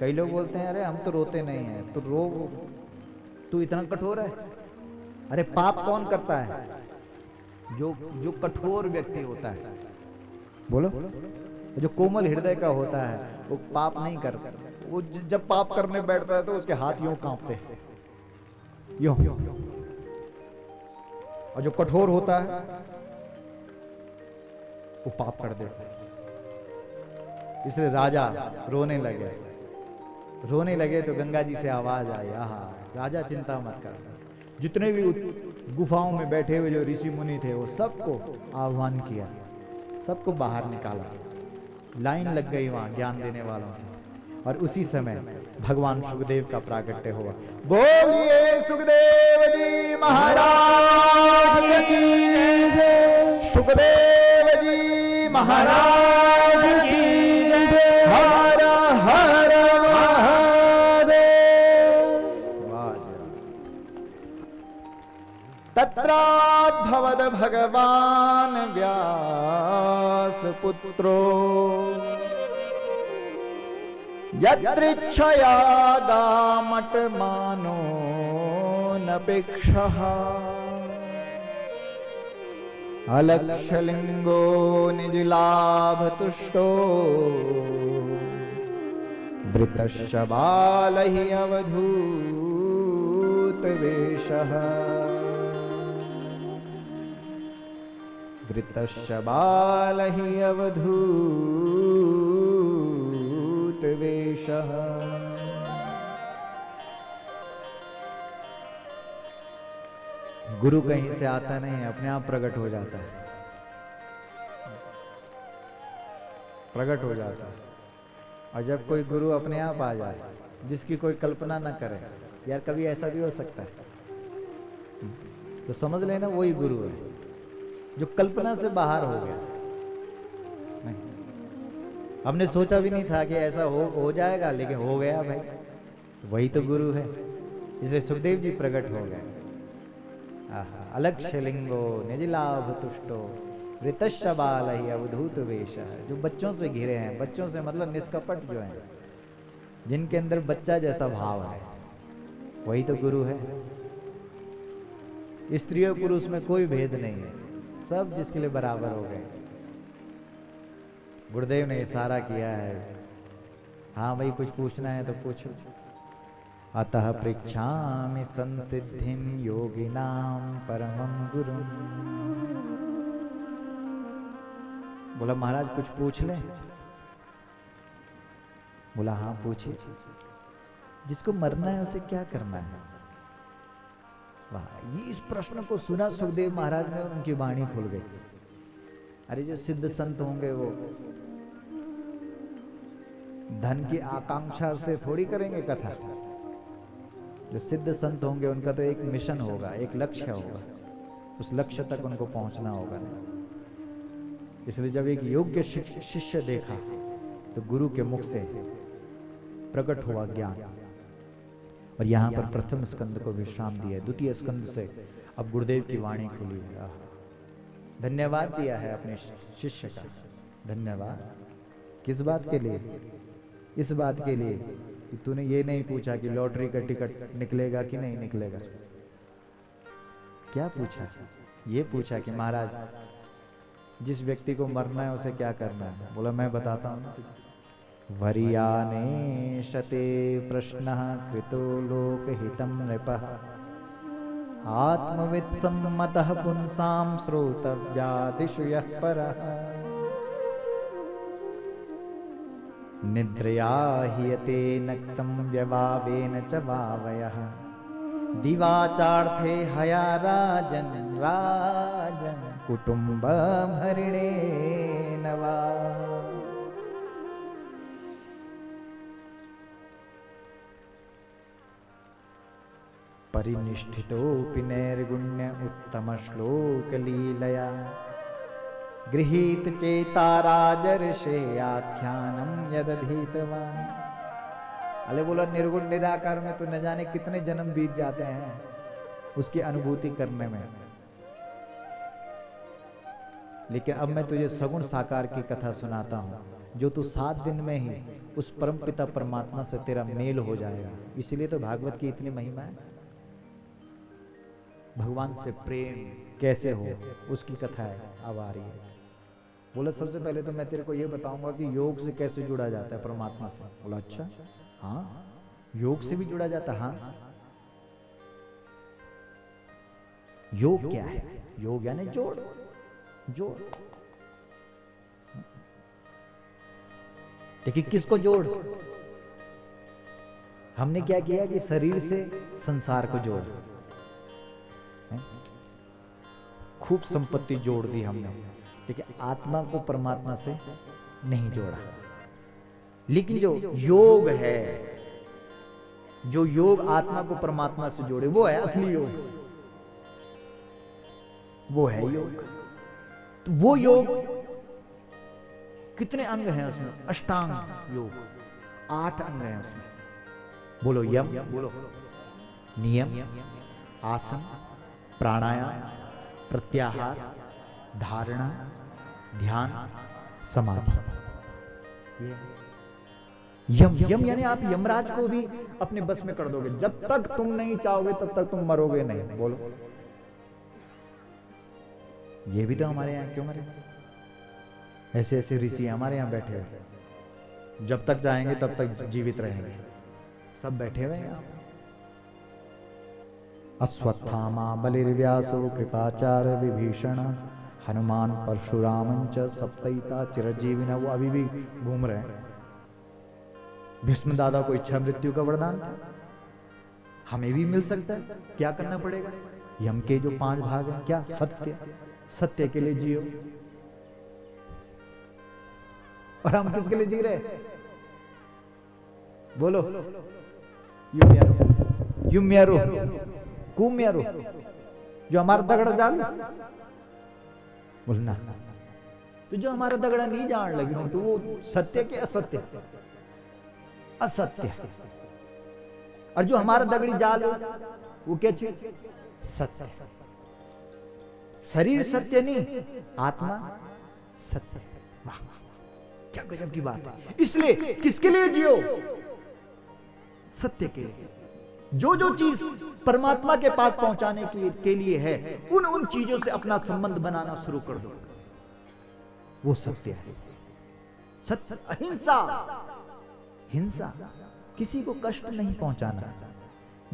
कई लोग बोलते हैं अरे हम तो रोते नहीं हैं, तो रो, तू इतना कठोर है। अरे पाप कौन करता है? जो कठोर व्यक्ति होता है। बोलो, जो कोमल हृदय का होता है वो पाप नहीं करता। वो जब पाप करने बैठता है तो उसके हाथ यूं कांपते हैं, यूं। और जो कठोर होता है वो पाप कर देता है। इसलिए राजा रोने लगे तो गंगा जी से आवाज आई, आहा राजा चिंता मत कर। जितने भी गुफाओं में बैठे हुए जो ऋषि मुनि थे वो सबको आह्वान किया, सबको बाहर निकाला। लाइन लग गई वहां ज्ञान देने वालों की, और उसी समय भगवान सुखदेव का प्राकट्य हुआ। बोलिए सुखदेव जी महाराज की जय, सुखदेव जी महाराज की जय। हर हर महादेव। तत्राद्भवद भगवान व्यास पुत्रो यत्रिच्छया गामट मानो नपेक्षः अलक्षलिंगो निजलाभ तुष्टो वृतश्च बालः अवधूत वेशः, वृतश्च बालः अवधूत वेशः। गुरु कहीं से आता नहीं, अपने आप प्रकट हो जाता है, प्रकट हो जाता है। और जब कोई गुरु अपने आप आ जाए, जिसकी कोई कल्पना ना करे, यार कभी ऐसा भी हो सकता है, तो समझ लेना वही गुरु है जो कल्पना से बाहर हो गया। नहीं, हमने सोचा भी नहीं था कि ऐसा हो जाएगा, लेकिन हो गया भाई, वही तो गुरु है। इसलिए सुखदेव जी प्रकट हो गए। अलक्ष्य लिंगो निजलाभ तुष्टो वृतश्च बालः अवधूत वेशः। जो बच्चों से घिरे हैं, बच्चों से मतलब निष्कपट जो हैं, जिनके अंदर बच्चा जैसा भाव है, वही तो गुरु है। स्त्री और पुरुष में कोई भेद नहीं है, सब जिसके लिए बराबर हो गए। गुरुदेव ने इशारा किया है, हाँ भाई कुछ पूछना है तो पूछो। अतः पृच्छामि संसिद्धिं योगिनां परमं गुरुं। बोला महाराज कुछ पूछ ले। बोला हाँ पूछिए। जिसको मरना है उसे क्या करना है? वाह, ये इस प्रश्न को सुना सुखदेव महाराज ने, उनकी वाणी खुल गई। अरे जो सिद्ध संत होंगे वो धन की आकांक्षा से थोड़ी करेंगे कथा। जो सिद्ध संत होंगे उनका तो एक मिशन होगा, एक लक्ष्य होगा, उस लक्ष्य तक उनको पहुंचना होगा। इसलिए जब एक योग्य शिष्य देखा तो गुरु के मुख से प्रकट हुआ ज्ञान। और यहाँ पर प्रथम स्कंद को विश्राम दिया, द्वितीय स्कंद से अब गुरुदेव की वाणी खुली है। धन्यवाद दिया है अपने शिष्य का। धन्यवाद किस बात के लिए? इस बात के लिए कि तूने ये नहीं पूछा कि लॉटरी का टिकट निकलेगा कि नहीं निकलेगा। क्या पूछा? ये पूछा कि महाराज जिस व्यक्ति को मरना है उसे क्या करना है। बोला मैं बताता हूँ ना तुझे। वरियाने शते प्रश्नः कृतो लोकहितं नृपः आत्मवित् सम्मतः पुंसां श्रोतव्यादिषु यः परः निद्रया हीयते नक्तं व्यवावेन च वावयः दिवाचार्थे हया राजन् राजन् कुटुम्बभरिणेन वा। परिनिष्ठितोऽपि नैर्गुण्य उत्तमश्लोकलीलया गृहीत चेता राजर्षे आख्यानम यदधीतवान्। अले बोला निर्गुण निराकार में तो न जाने कितने जन्म बीत जाते हैं उसकी अनुभूति करने में, लेकिन अब मैं तुझे सगुण साकार की कथा सुनाता हूँ जो तू 7 दिन में ही उस परमपिता परमात्मा से तेरा मेल हो जाएगा। इसीलिए तो भागवत की इतनी महिमा है। भगवान से प्रेम कैसे हो उसकी कथा है, अब आ रही है। बोला सबसे पहले तो मैं तेरे को ये बताऊंगा कि योग से कैसे जुड़ा जाता है परमात्मा से। बोला अच्छा, हाँ योग से भी जुड़ा जाता। हाँ योग क्या है? योग यानी जोड़, जोड़। देखिए किसको जोड़? हमने क्या किया कि शरीर से संसार को जोड़, खूब संपत्ति जोड़ दी हमने, लेकिन आत्मा को परमात्मा से नहीं जोड़ा। लेकिन जो योग है, जो योग आत्मा को परमात्मा से जोड़े, वो है असली योग, वो है योग। तो वो योग कितने अंग हैं उसमें? अष्टांग योग, 8 अंग हैं उसमें। बोलो यम, बोलो नियम, आसन, प्राणायाम, प्रत्याहार, धारणा, ध्यान, समाधि। यम, यम यानी आप यमराज को भी अपने बस में कर दोगे। जब तक तुम नहीं चाहोगे तब तक तुम मरोगे नहीं। बोलो ये भी तो हमारे यहाँ क्यों मरे? ऐसे ऐसे ऋषि हमारे यहाँ बैठे हुए जब तक चाहेंगे तब तक जीवित रहेंगे। सब बैठे हुए हैं। अश्वत्थामा बलिर्व्यासो कृपाचार्य विभीषण हनुमान परशुराम च सप्तैता चिरजीविन। वो अभी भी घूम रहे हैं। भीष्म दादा को इच्छा मृत्यु का वरदान था, हमें भी मिल सकता है। क्या करना पड़ेगा? यम के जो 5 भाग हैं, क्या? सत्य, सत्य के लिए जियो। और हम किसके लिए जी रहे? बोलो। युम्यारो कुम्यारो, जो हमारा दगड़ा जान बोलना। तो जो हमारा दगड़ा नहीं जान लगी हो तो वो सत्य के असत्य? असत्य। और जो हमारा दगड़ी जाल हो वो क्या चीज? सत्य। शरीर सत्य नहीं, आत्मा सत्य। वाह, क्या गजब की बात है। इसलिए किसके लिए जियो? सत्य के लिए। जो जो चीज परमात्मा के पास पहुंचाने के लिए है, उन चीजों से अपना संबंध बनाना शुरू कर दो। वो सत्य है। सत्य, अहिंसा। हिंसा, किसी को कष्ट नहीं पहुंचाना।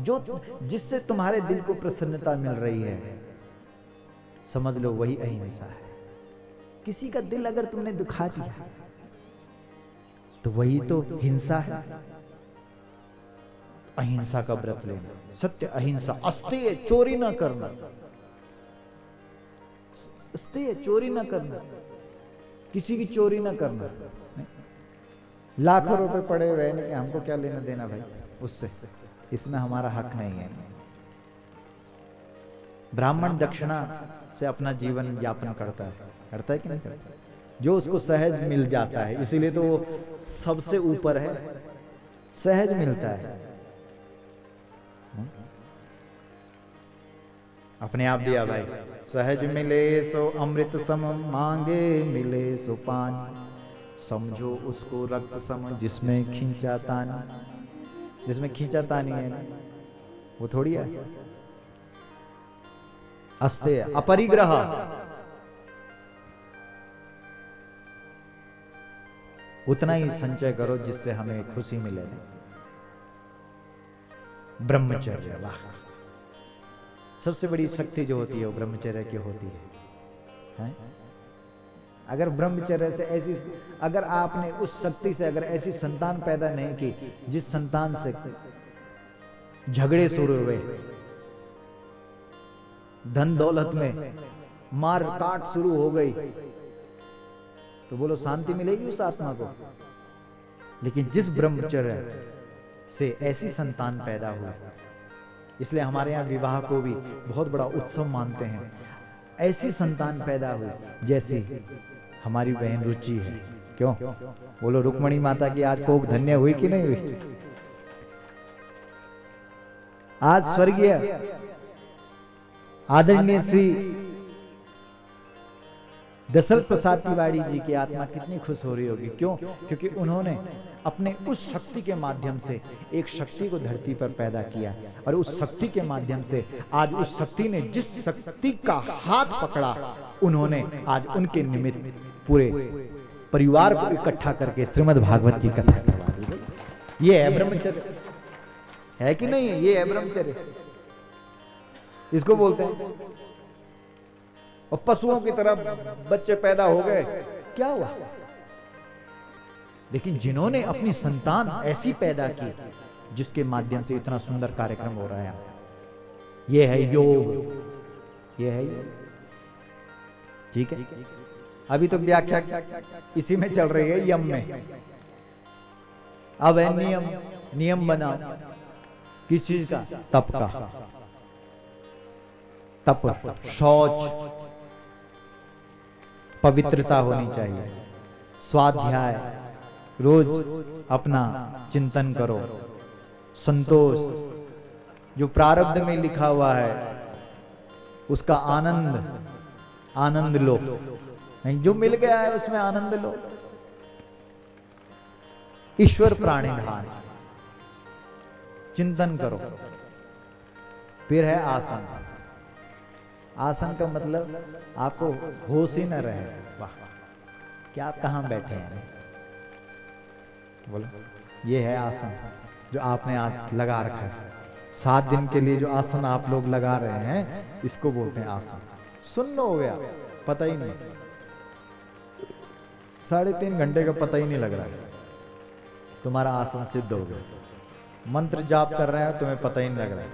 जो जिससे तुम्हारे दिल को प्रसन्नता मिल रही है, समझ लो वही अहिंसा है। किसी का दिल अगर तुमने दुखा दिया तो वही तो हिंसा है। अहिंसा का व्रत लेना, सत्य अहिंसा। अस्तेय, चोरी ना करना। अस्तेय, चोरी ना करना, किसी की चोरी ना करना। लाखों रुपए पड़े हुए नहीं, हमको क्या लेना देना भाई उससे, इसमें हमारा हक नहीं है। ब्राह्मण दक्षिणा से अपना जीवन यापन करता है कि नहीं करता? जो उसको सहज मिल जाता है, इसीलिए तो वो सबसे ऊपर है। सहज मिलता है, अपने आप दिया भाई। सहज मिले सो अमृत सम, मांगे मिले सो पान। समझो उसको रक्त सम, जिसमें खींचा तानी। जिसमें खींचा तानी है ना, वो थोड़ी है। अस्ते अपरिग्रह, उतना ही संचय करो जिससे हमें खुशी मिले। ब्रह्मचर्य, वाह, सबसे बड़ी शक्ति जो होती है वो ब्रह्मचर्य की होती है। अगर ब्रह्मचर्य से ऐसी, अगर आपने उस शक्ति से अगर ऐसी संतान पैदा नहीं की जिस संतान से झगड़े शुरू हुए, धन दौलत में मार काट शुरू हो गई, तो बोलो शांति मिलेगी उस आत्मा को? लेकिन जिस ब्रह्मचर्य से ऐसी संतान पैदा हुई, इसलिए हमारे यहाँ विवाह को भी बहुत बड़ा उत्सव मानते हैं। ऐसी संतान पैदा हुई जैसी हमारी बहन रुचि है। क्यों? बोलो, रुक्मणी माता की आज कोख धन्य हुई कि नहीं हुई? आज स्वर्गीय आदरणीय श्री दशरथ प्रसाद तिवारी जी की आत्मा कितनी खुश हो रही होगी। क्यों? क्योंकि उन्होंने अपने उस शक्ति के माध्यम से एक शक्ति को धरती पर पैदा किया, और उस शक्ति के माध्यम से आज उस शक्ति ने जिस शक्ति का हाथ पकड़ा, उन्होंने आज उनके निमित्त पूरे परिवार को इकट्ठा करके श्रीमद् भागवत की कथा करवा दी। ये है ब्रह्मचर्य, है कि नहीं? ये है ब्रह्मचर्य, इसको बोलते हैं। और पशुओं की तरह बच्चे पैदा हो गए, क्या हुआ? लेकिन जिन्होंने अपनी संतान ऐसी पैदा की जिसके माध्यम से इतना सुंदर कार्यक्रम हो रहा है, ये है योग। ये है योग, ठीक है। अभी तो व्याख्या इसी में चल रही है, यम में। अब है नियम। नियम बना किस चीज का? तप का। तप, शौच, पवित्रता होनी चाहिए, स्वाध्याय, रोज अपना चिंतन करो, संतोष, जो प्रारब्ध में लिखा हुआ है उसका आनंद लो। नहीं, जो मिल गया है उसमें आनंद लो। ईश्वर प्राणिधान, चिंतन करो। फिर है आसन। आसन का मतलब आपको होश ही न रहे, वाह, क्या आप कहां बैठे हैं? बोलो, ये है आसन जो आपने आज लगा रखा है। 7 दिन के लिए जो आसन आप लोग लगा रहे हैं, इसको बोलते हैं आसन। सुन्न हो गया, पता ही नहीं, 3.5 घंटे का पता ही नहीं लग रहा है, तुम्हारा आसन सिद्ध हो गया। मंत्र जाप कर रहे हैं, तुम्हें पता ही नहीं लग रहा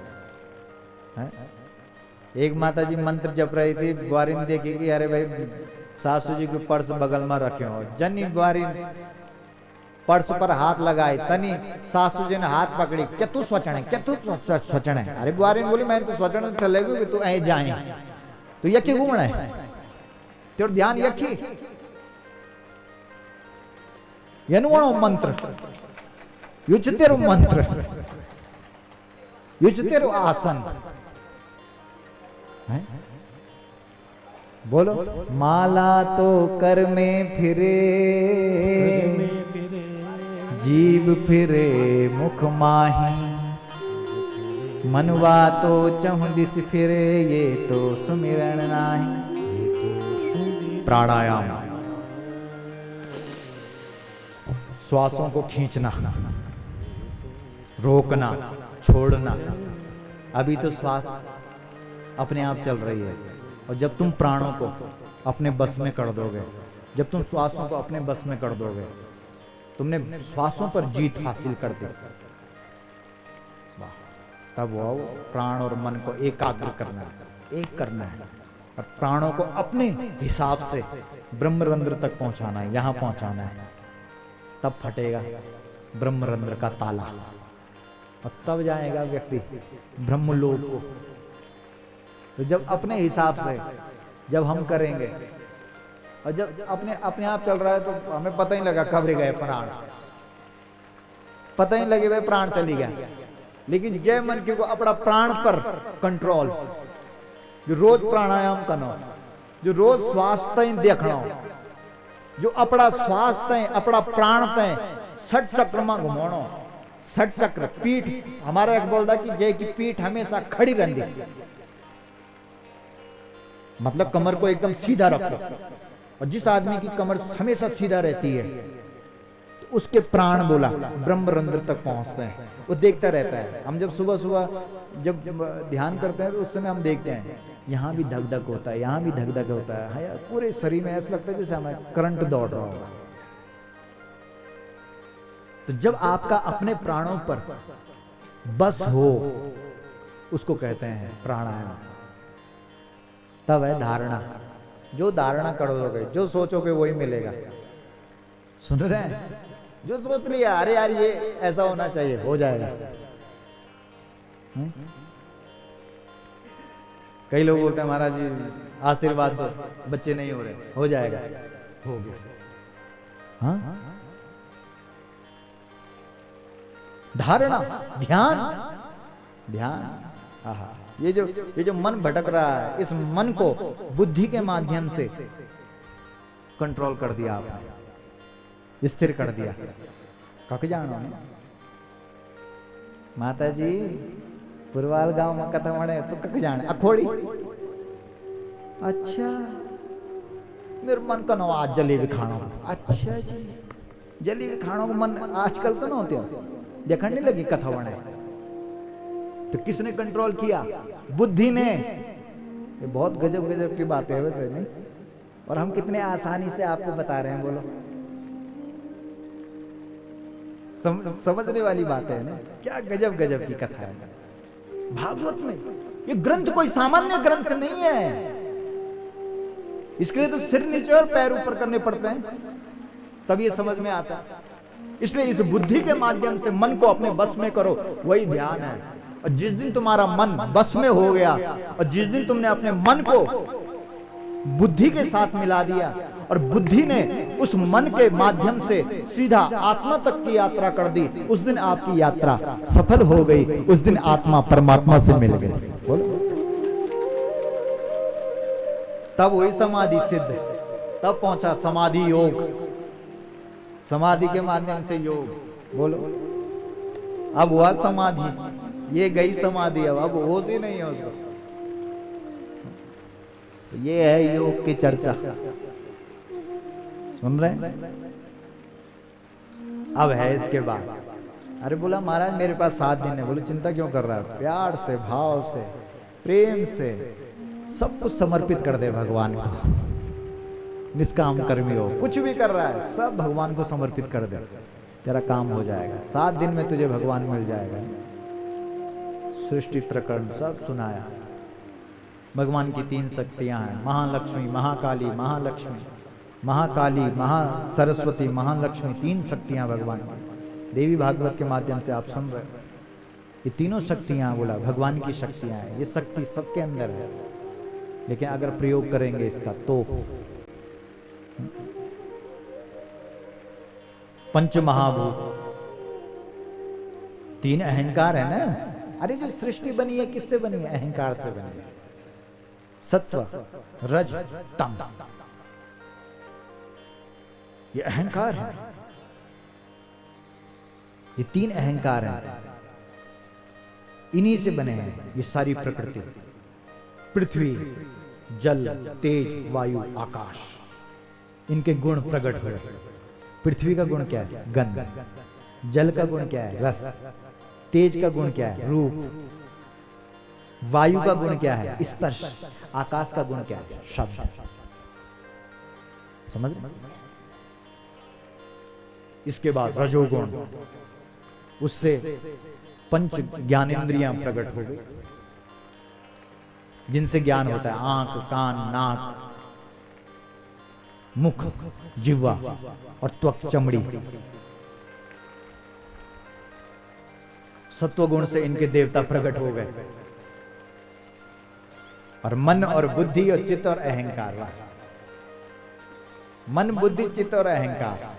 है। एक माता जी मंत्र जप रही थी, ग्वारिन देखी कि अरे भाई सासू जी के पर्स बगल में रखे हो, जनी ग्वारिन पर्स पर हाथ लगाए, तनी सासू जी ने हाथ पकड़ी, क्या तू सोचण है, क्या तू सोचण है? अरे ग्वारिन बोली मैं तो सोचण चले कि तू ऐ जाए, तो यकी घूमना है, तेरा ध्यान यकी एनुवणो मंत्र, युच तेरो मंत्र, युच तेरो आसन है? बोलो, माला तो कर में फिरे, जीव फिरे मुख माही, मनवा तो चहुं दिस फिरे, ये तो सुमिरन नाही। प्राणायाम, श्वासों को खींचना, रोकना, छोड़ना। अभी तो श्वास अपने आप चल रही है, और जब तुम प्राणों को अपने बस में कर दोगे, जब तुम श्वासों को अपने बस में कर दोगे, तुमने श्वासों पर जीत हासिल कर दी, तब वो प्राण और मन को एकाग्र करना है, एक करना है, और प्राणों को अपने हिसाब से ब्रह्मरंध्र तक पहुंचाना है, यहां पहुंचाना है। तब फटेगा ब्रह्मरंध्र का ताला, और तब जाएगा व्यक्ति ब्रह्मलोक को। तो जब अपने हिसाब से जब हम करेंगे, और जब अपने आप चल रहा है, तो हमें पता ही लगा कब गए प्राण, पता ही लगे भाई प्राण चली गया। लेकिन जय मन के को अपना प्राण पर कंट्रोल, जो रोज प्राणायाम करना, जो रोज श्वास तय देखना, जो अपना श्वास तय अपना प्राण तय 6 चक्र में घुमाना। 6 चक्र, पीठ हमारा एक बोलता कि जय की पीठ हमेशा खड़ी रहती, मतलब कमर को एकदम सीधा रखो, और जिस आदमी की कमर हमेशा सीधा रहती है, तो उसके प्राण बोला ब्रह्मरंध्र तक पहुंचते हैं। वो देखता रहता है। हम जब सुबह सुबह जब ध्यान करते हैं, तो उस समय हम देखते हैं यहाँ भी धक धक होता है, यहाँ भी धक धक होता है, पूरे शरीर में ऐसा लगता है जैसे हमें करंट दौड़ रहा होगा। तो जब आपका अपने प्राणों पर बस हो, उसको कहते हैं प्राणायाम। तब है धारणा। जो धारणा करोगे, जो सोचोगे वही मिलेगा। सुन रहे हैं? जो सोच लिया अरे यार ये ऐसा होना चाहिए, हो जाएगा। कई लोग बोलते हैं महाराज जी आशीर्वाद दो, बच्चे नहीं हो रहे, हो जाएगा, हो गया। हाँ? धारणा, ध्यान, ध्यान। आहा, ये जो मन भटक रहा है, इस मन को बुद्धि के माध्यम से कंट्रोल कर दिया आपने, स्थिर कर दिया। कक जानो माता जी पुरवाल गांव में कथा मणे तो कक जाने अखोड़ी। अच्छा मेरे मन का नवा आज जलेबी खाना। अच्छा जी जलेबी खाना को मन आजकल तो ना होते, देखने नहीं लगी कथा मणे। तो किसने कंट्रोल किया? बुद्धि ने। ये बहुत गजब गजब की बातें है वैसे, नहीं? और हम कितने आसानी से आपको बता रहे हैं, बोलो। समझने वाली बात है ना, क्या गजब गजब की कथा है भागवत में। ये ग्रंथ कोई सामान्य ग्रंथ नहीं है। इसके लिए तो सिर नीचे और पैर ऊपर करने पड़ते हैं, तब ये समझ में आता है। इसलिए इस बुद्धि के माध्यम से मन को अपने बस में करो, वही ध्यान है। और जिस दिन तुम्हारा मन बस में हो गया, और जिस दिन तुमने अपने मन को बुद्धि के साथ मिला दिया, और बुद्धि ने उस मन के माध्यम से सीधा आत्मा तक की यात्रा कर दी, उस दिन आपकी यात्रा सफल हो गई। उस दिन आत्मा परमात्मा से मिल गई। बोलो, तब हुई समाधि सिद्ध, तब पहुंचा समाधि योग। समाधि के माध्यम से योग। बोलो, अब हुआ समाधि, ये गई समाधि, अब होश ही नहीं है उसको। तो ये है योग की चर्चा। सुन रहे हैं? अब है इसके बाद। अरे बोला महाराज मेरे पास 7 दिन है। बोले चिंता क्यों कर रहा है, प्यार से, भाव से, प्रेम से सब कुछ समर्पित कर दे भगवान को। निष्काम कर्मी हो, कुछ भी कर रहा है सब भगवान को समर्पित कर दे, तेरा काम हो जाएगा। 7 दिन में तुझे भगवान मिल जाएगा। सृष्टि प्रकरण सब सुनाया। भगवान की 3 शक्तियां हैं, महालक्ष्मी, महाकाली, महालक्ष्मी, महाकाली, महासरस्वती, महालक्ष्मी, 3 शक्तियां भगवान की। देवी भागवत के माध्यम से आप सुन रहे, ये तीनों शक्तियां बोला भगवान की शक्तियां हैं। ये शक्ति सबके अंदर है, लेकिन अगर प्रयोग करेंगे इसका तो पंच महाभूत, 3 अहंकार है ना। अरे जो सृष्टि बनी है किससे बनी है, अहंकार से बनी है। सत्व, रज, तम, ये अहंकार है। ये 3 अहंकार हैं, इन्हीं से बने हैं ये सारी प्रकृति। पृथ्वी, जल, तेज, वायु, आकाश, इनके गुण प्रकट हुए। पृथ्वी का गुण क्या है, गंध। जल का गुण क्या है, रस। तेज का गुण क्या है, रूप। वायु का गुण क्या है, स्पर्श। आकाश का गुण क्या है, शब्द। समझ। इसके बाद रजोगुण, उससे पंच ज्ञानेंद्रियां प्रकट हो गई, जिनसे ज्ञान होता है। आंख, कान, नाक, मुख, जिह्वा और त्वक, चमड़ी। सत्वगुण से इनके देवता प्रकट हो गए। और मन और बुद्धि और चित्त और अहंकार रहा। मन, बुद्धि, चित्त और अहंकार।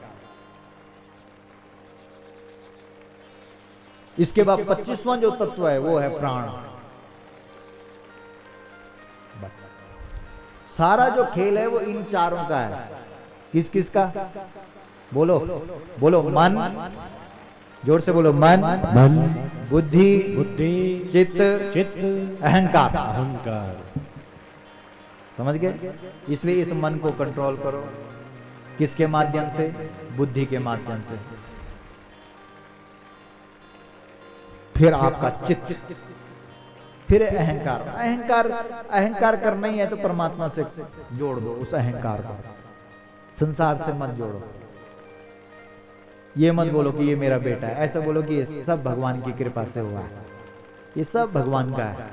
इसके बाद 25वां जो तत्व है वो है प्राण। सारा जो खेल है वो इन चारों का है। किस किस का, बोलो बोलो। मन, जोर से बोलो। मन, बुद्धि, चित्त, अहंकार। समझ गए। इसलिए इस मन को कंट्रोल करो। किसके माध्यम से, बुद्धि के माध्यम से। फिर आपका चित्त, फिर अहंकार। अहंकार करना ही है तो परमात्मा से जोड़ दो उस अहंकार को, संसार से मत जोड़ो। ये मत बोलो कि ये मेरा बेटा है, ऐसा बोलो कि ये सब भगवान की कृपा से हुआ है, ये सब भगवान का है।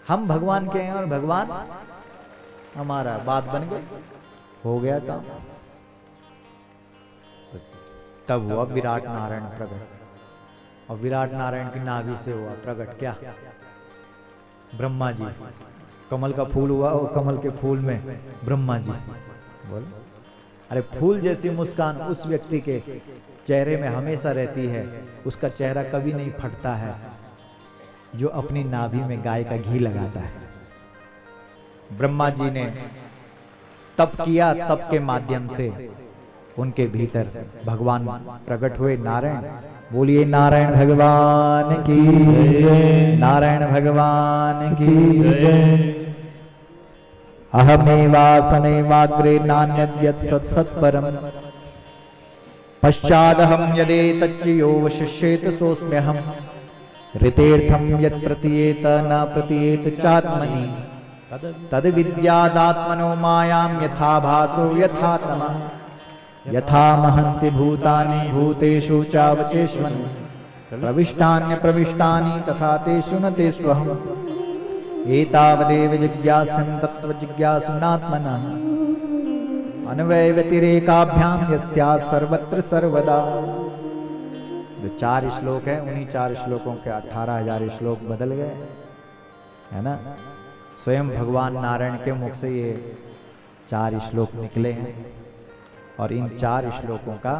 हम भगवान के हैं और भगवान हमारा। बात बन गई, हो गया काम। तब हुआ विराट नारायण प्रकट। और विराट नारायण की नाभि से हुआ प्रकट क्या, ब्रह्मा जी। कमल का फूल हुआ और कमल के फूल में ब्रह्मा जी। बोल, अरे फूल जैसी मुस्कान उस व्यक्ति के चेहरे में हमेशा रहती है, उसका चेहरा कभी नहीं फटता है, जो अपनी नाभि में गाय का घी लगाता है। ब्रह्मा जी ने तप किया, तप के माध्यम से उनके भीतर भगवान प्रकट हुए नारायण। बोलिए नारायण भगवान की जय, नारायण भगवान की जय। अहमेवासमेवाग्रे नान्यद्यत् सत्सत्परम् पश्चादहं यदेतच्चयो वशिष्येत सोऽस्म्यहम् ऋतेर्थं यत् प्रतीयेत न प्रतीयेत चात्मनि तद्विद्यादात्मनो मायां यथा भासो यथा तमः यथा महन्ति भूतानि भूतेषु चावचेष्वन् प्रविष्टान्यप्रविष्टानि तथा तेषु न तेष्वहम् एतावदेव जिज्ञासं तत्त्वजिज्ञासुनात्मनः अन्वय व्यतिरेकाभ्याम यस्यात् सर्वत्र सर्वदा। जो 4 श्लोक है, उन्हीं 4 श्लोकों के 18,000 श्लोक बदल गए, है ना। स्वयं भगवान नारायण के मुख से ये 4 श्लोक निकले हैं और इन 4 श्लोकों का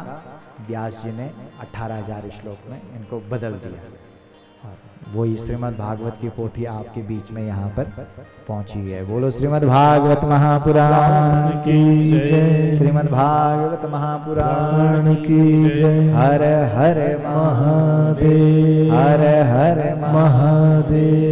व्यास जी ने 18,000 श्लोक में इनको बदल दिया। वही श्रीमद् भागवत की पोथी आपके बीच में यहाँ पर पहुंची है। बोलो श्रीमद् भागवत महापुराण की जय, श्रीमद् भागवत महापुराण की जय। हर हर महादेव, हर हर महादेव।